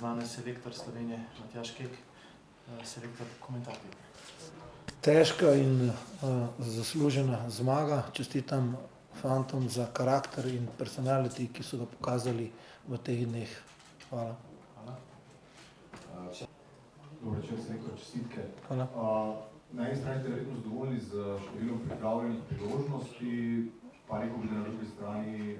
nami selektor Slovenije, Matjaž Kek, selektor komentator. Težka in zaslužena zmaga. Čestitam fantom za karakter in personality, ki so ga pokazali v teh dneh. Hvala. Dober večer, selektor, čestitke. Hvala. Na eni strani ste verjetno zadovoljni z številom pripravljenih priložnosti, pa rekel bi, da na drugi strani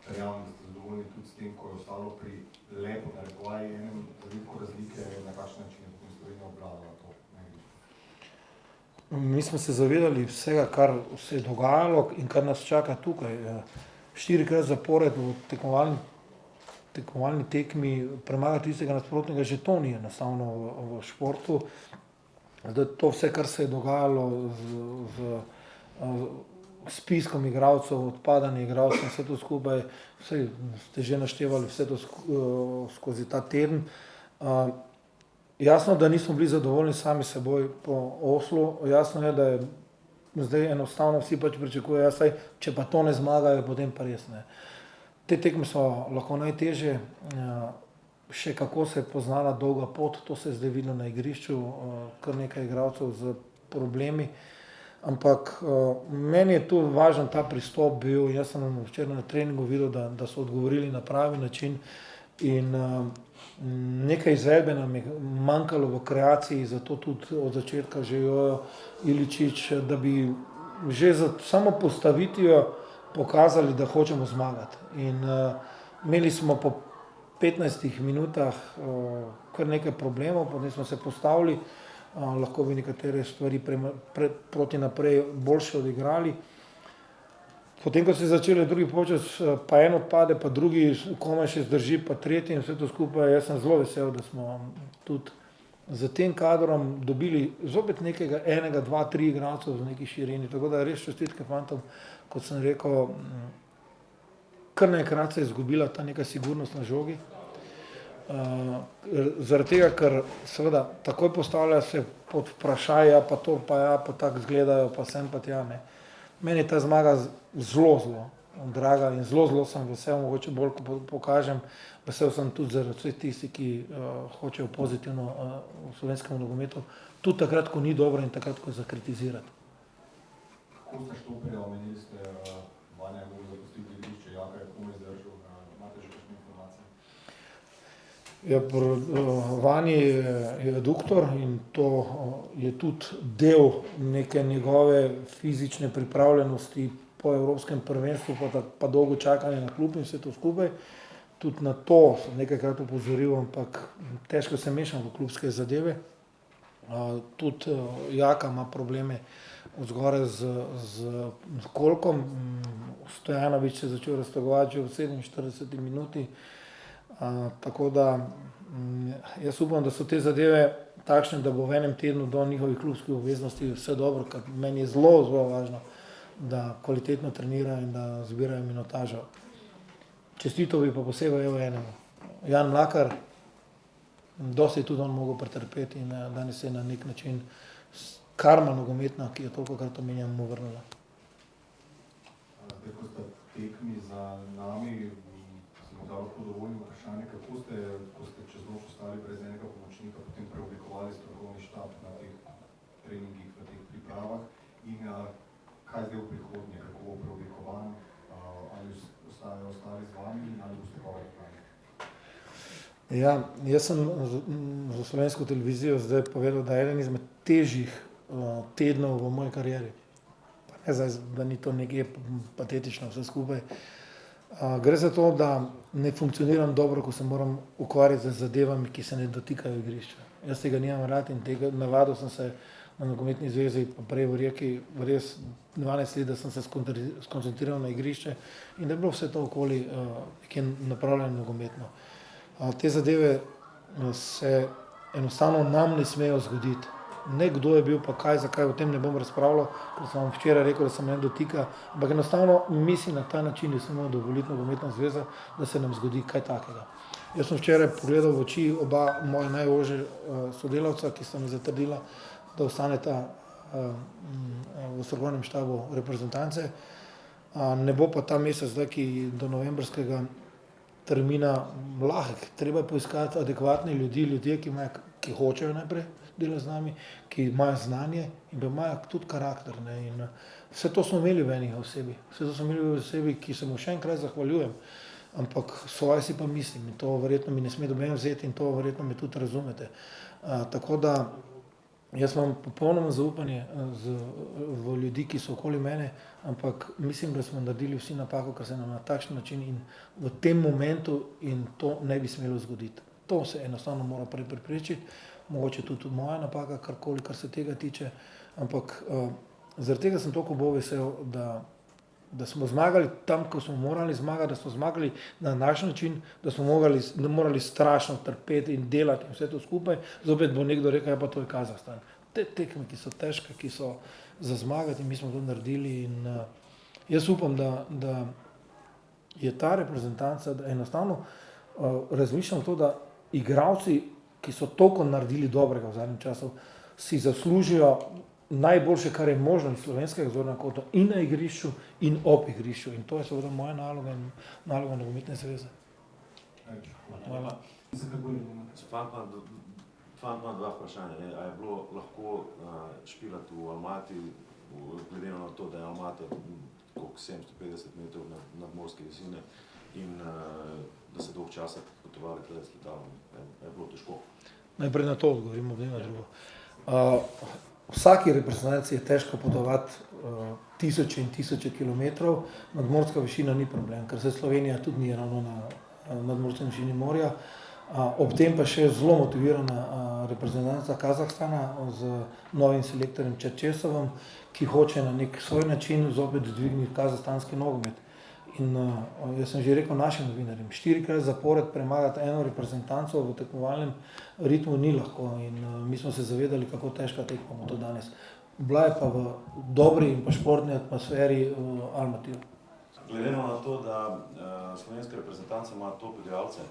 verjamem, da ste zadovoljni tudi s tem, ko je ostalo pri lepo narekovaji enem veliko razlike, na kakšen način je potem Slovenija obvladala to najviše. Mi smo se zavedali vsega, kar se je dogajalo in kar nas čaka tukaj. 4-krat zapored v tekmovalni tekmi premagati tistega nasprotnega, že to ni enostavno v športu. To vse, kar se je dogajalo s spiskom igralcev, odpadanje igralcev, vse to skupaj, vse ste že naštevali vse to skozi ta teden. Jasno, da nismo bili zadovoljni sami seboj po Oslu, jasno je, da je zdaj enostavno vsi pač pričakujejo, saj če pa to ne zmagajo, potem pa res ne. Te tekme so lahko najtežje, še kako se je poznala dolga pot, to se je zdaj videlo na igrišču, kar nekaj igralcev z problemi. Ampak meni je tu važen ta pristop bil, jaz sem včeraj na treningu videl, da so odgovorili na pravi način in nekaj izvedbe nam je manjkalo v kreaciji, zato tudi od začetka že Jojo Iličić, da bi že za samo postavitvijo pokazali, da hočemo zmagati. In imeli smo po 15 minutah kar nekaj problemov, potem smo se postavili, lahko bi nekatere stvari proti naprej boljše odigrali. Potem, ko se je začeli drugi polčas, pa en odpade, pa drugi komaj še zdrži, pa tretji in vse to skupaj, jaz sem zelo vesel, da smo tudi z tem kadrom dobili zopet nekega, enega, dva, tri igralcev v neki širini, tako da res čestitke fantom, kot sem rekel, kar nekrat se je izgubila ta neka sigurnost na žogi. Zaradi tega, ker seveda takoj postavlja se pod vprašaj, ja pa to, pa ja, pa tako izgledajo, pa sem pa tja, ne. Meni je ta zmaga zelo draga in zelo sem vesel, mogoče bolj, ko pokažem, vesel sem tudi zaradi vseh tistih, ki hočejo pozitivno v slovenskem nogometu, tudi takrat, ko ni dobro in takrat, ko za kritizirati. Kako ste Štoperja, omenili ste, Vanja je mogel zapustiti igrišče, Jaka je komaj zdržal, imate že kakšne informacije? Ja, Vani je doktor in to je tudi del neke njegove fizične pripravljenosti po evropskem prvenstvu, pa dolgo čakanje na klub in vse to skupaj. Tudi na to sem nekajkrat opozoril, ampak težko se mešam v klubske zadeve. Tudi Jaka ima probleme odzgore z kolkom. Stojanović se je začel raztegovati že v 47 minuti. Tako da jaz upam, da so te zadeve takšne, da bo v enem tednu do njihovih klubskih obveznosti vse dobro, ker meni je zelo važno, da kvalitetno trenirajo in da zbirajo minutažo. Čestitev bi pa posebej enemu. Jan Mlakar, dosti je tudi on mogel pretrpeti in danes je na nek način karma nogometna, ki je tolikokrat omenjam, mu vrnila. Zdaj, ko sta tekmi za nami, da lahko dovoljno vprašanje, kako ste, ko ste čez noč ostali brez enega pomočnika, potem preoblikovali strokovni štab na teh treningih, na teh pripravah in kaj zdaj v prihodnje, kako bo preoblikovan, ali ostajajo ostali z vami ali boste pa odpravili? Ja, jaz sem za slovensko televizijo zdaj povedal, da je eden izmed težjih tednov v moji karieri. Pa ne zdaj, da ni to nekje patetično vse skupaj. Gre za to, da ne funkcioniram dobro, ko se moram ukvarjati z zadevami, ki se ne dotikajo igrišča. Jaz tega nimam rad in tega navadil sem se na nogometni zvezi, pa prej v Rijeki, res 12 let, da sem se skoncentriral na igrišče in da je bilo vse to okoli nekje napravljeno nogometno. Te zadeve se enostavno nam ne smejo zgoditi. Ne kdo je bil pa kaj, zakaj, o tem ne bom razpravljal, ker sem vam včeraj rekel, da se me ne dotika, ampak enostavno mislim na ta način, da se mora dovoliti nogometna zveza, da se nam zgodi kaj takega. Jaz sem včeraj pogledal v oči oba moja najožja sodelavca, ki sta mi zatrdila, da ostaneta v strokovnem štabu reprezentance. Ne bo pa ta mesec, ki do novembrskega termina lahek. Treba je poiskati adekvatne ljudi, ki hočejo najprej delati z nami, ki imajo znanje in pa imajo tudi karakter. Ne. In vse to smo imeli v eni osebi, ki se mu še enkrat zahvaljujem. Ampak svoje si pa mislim in to verjetno mi ne sme noben vzeti in to verjetno me tudi razumete. Tako da jaz imam popolnoma zaupanje v ljudi, ki so okoli mene, ampak mislim, da smo naredili vsi napako, ker se nam na takšen način in v tem momentu in to ne bi smelo zgoditi. To se enostavno mora preprečiti, mogoče tudi moja napaka, karkoli, kar se tega tiče, ampak zaradi tega sem toliko bolj vesel, da smo zmagali tam, ko smo morali zmagati, da smo zmagali na naš način, da smo morali strašno trpeti in delati in vse to skupaj. Zopet bo nekdo rekel, ja pa to je Kazahstan. Te tekme, ki so težke, ki so za zmagati in mi smo to naredili in jaz upam, da je ta reprezentanca, da enostavno razmišljam to, da igralci, ki so toliko naredili dobrega v zadnjem času, si zaslužijo najboljše, kar je možno iz slovenskega zornega kota in na igrišču in ob igrišču. In to je seveda moja naloga in naloga Nogometne zveze. Hvala. Fant ima dva vprašanja. A je bilo lahko špilati v Almati, glede na to, da je Almata 750 metrov nadmorske visine in da se dolgo časa potovali tle s letalom. Je bilo težko? Najprej na to odgovorimo, potem na drugo. Vsaki reprezentanci je težko potovati tisoče in tisoče kilometrov, nadmorska višina ni problem, ker se Slovenija tudi ni ravno na nadmorski višini morja. Ob tem pa še zelo motivirana reprezentanca Kazahstana z novim selektorjem Čerčesovim, ki hoče na nek svoj način zopet dvigniti kazahstanski nogomet. In jaz sem že rekel našim novinarjem, 4-krat zapored premagati eno reprezentanco v tekmovalnem ritmu ni lahko in mi smo se zavedali, kako težka tekma bo to danes. Bila je pa v dobri in pa športni atmosferi v Almatiju. Glede na to, da slovenska reprezentanca ima top igralce,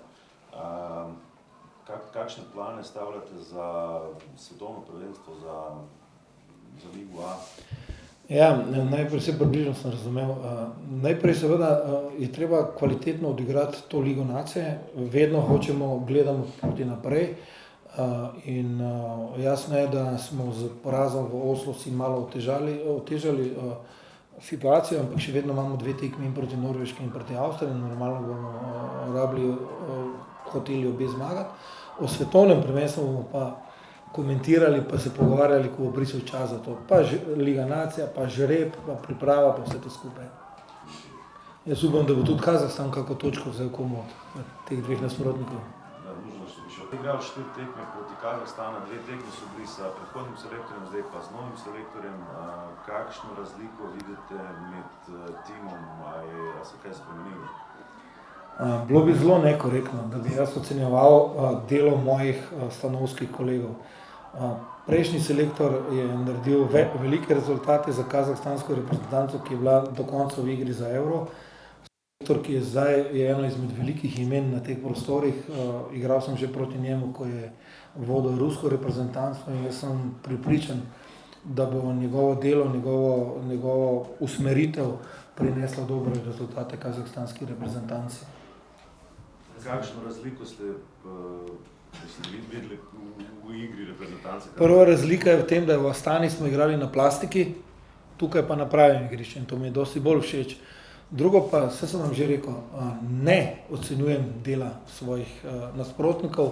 kakšne plane stavljate za svetovno prvenstvo, za Ligo A? Ja, najprej se približno sem razumel. Najprej seveda je treba kvalitetno odigrati to Ligo nacije, vedno gledamo proti naprej in jasno je, da smo z porazom v Oslu si malo otežali situacijo, ampak še vedno imamo 2 tekmi in proti Norveški in proti Avstriji, normalno bomo hoteli obe zmagati. O svetovnem prvenstvu bomo pa komentirali, pa se pogovarjali, ko bo prišel čas za to. Pa Liga nacija, pa žreb, pa priprava, pa vse to skupaj. Jaz upam, da bo tudi Kazahstan kako točko vzel komu od teh 2 nasprotnikov. Igral 4 tekme proti Kazahstanu, 2 tekme so bili s predhodnim selektorjem, zdaj pa z novim selektorjem. Kakšno razliko vidite med timom, a se kaj spremenilo? Bilo bi zelo nekorektno, da bi jaz ocenjeval delo mojih stanovskih kolegov. Prejšnji selektor je naredil velike rezultate za kazahstansko reprezentanco, ki je bila do konca v igri za Euro. Selektor, ki je zdaj eno izmed velikih imen na teh prostorih, igral sem že proti njemu, ko je vodil rusko reprezentanco in jaz sem prepričan, da bo njegovo delo, njegovo usmeritev prineslo dobre rezultate kazahstanski reprezentanci. Kakšno razliko ste videli v igri reprezentance? Prva razlika je v tem, da v Astani smo igrali na plastiki, tukaj pa na pravem igrišču in to mi je dosti bolj všeč. Drugo pa, vse sem vam že rekel, ne ocenjujem dela svojih nasprotnikov.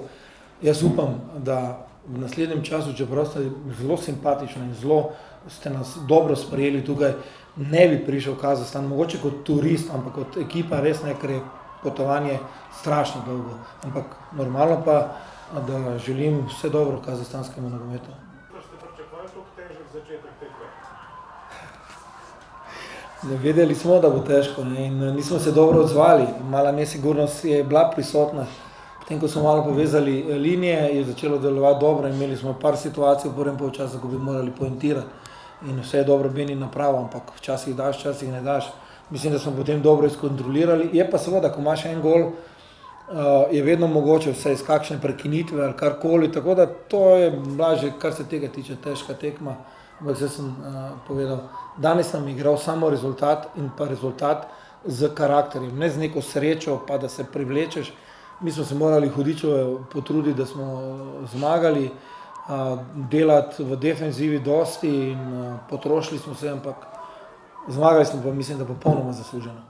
Jaz upam, da v naslednjem času, čeprav ste zelo simpatični in zelo ste nas dobro sprejeli tukaj, ne bi prišel v Kazahstan, mogoče kot turist, ampak kot ekipa res ne, ker je potovanje strašno dolgo. Ampak normalno pa, da želim vse dobro kazahstanskemu nogometu. Ste pričakovali toliko težek začetek tekme? Vedeli smo, da bo težko in nismo se dobro odzvali. Mala nesigurnost je bila prisotna. Potem, ko smo malo povezali linije, je začelo delovati dobro in imeli smo par situacij v prvem polčasu, ko bi morali poentirati. In vse je dobro Beni napravo, ampak včasih daš, včasih ne daš. Mislim, da smo potem dobro izkontrolirali. Je pa seveda, ko imaš en gol, je vedno mogoče vse iz kakšne prekinitve ali karkoli. Tako da to je bila že, kar se tega tiče, težka tekma. Ampak zdaj sem povedal, danes nam je igral samo rezultat in pa rezultat z karakterjem, ne z neko srečo, pa da se privlečeš. Mi smo se morali hudičevo potruditi, da smo zmagali, delati v defenzivi dosti in potrošili smo se, ampak zmagali smo pa mislim, da popolnoma zasluženo.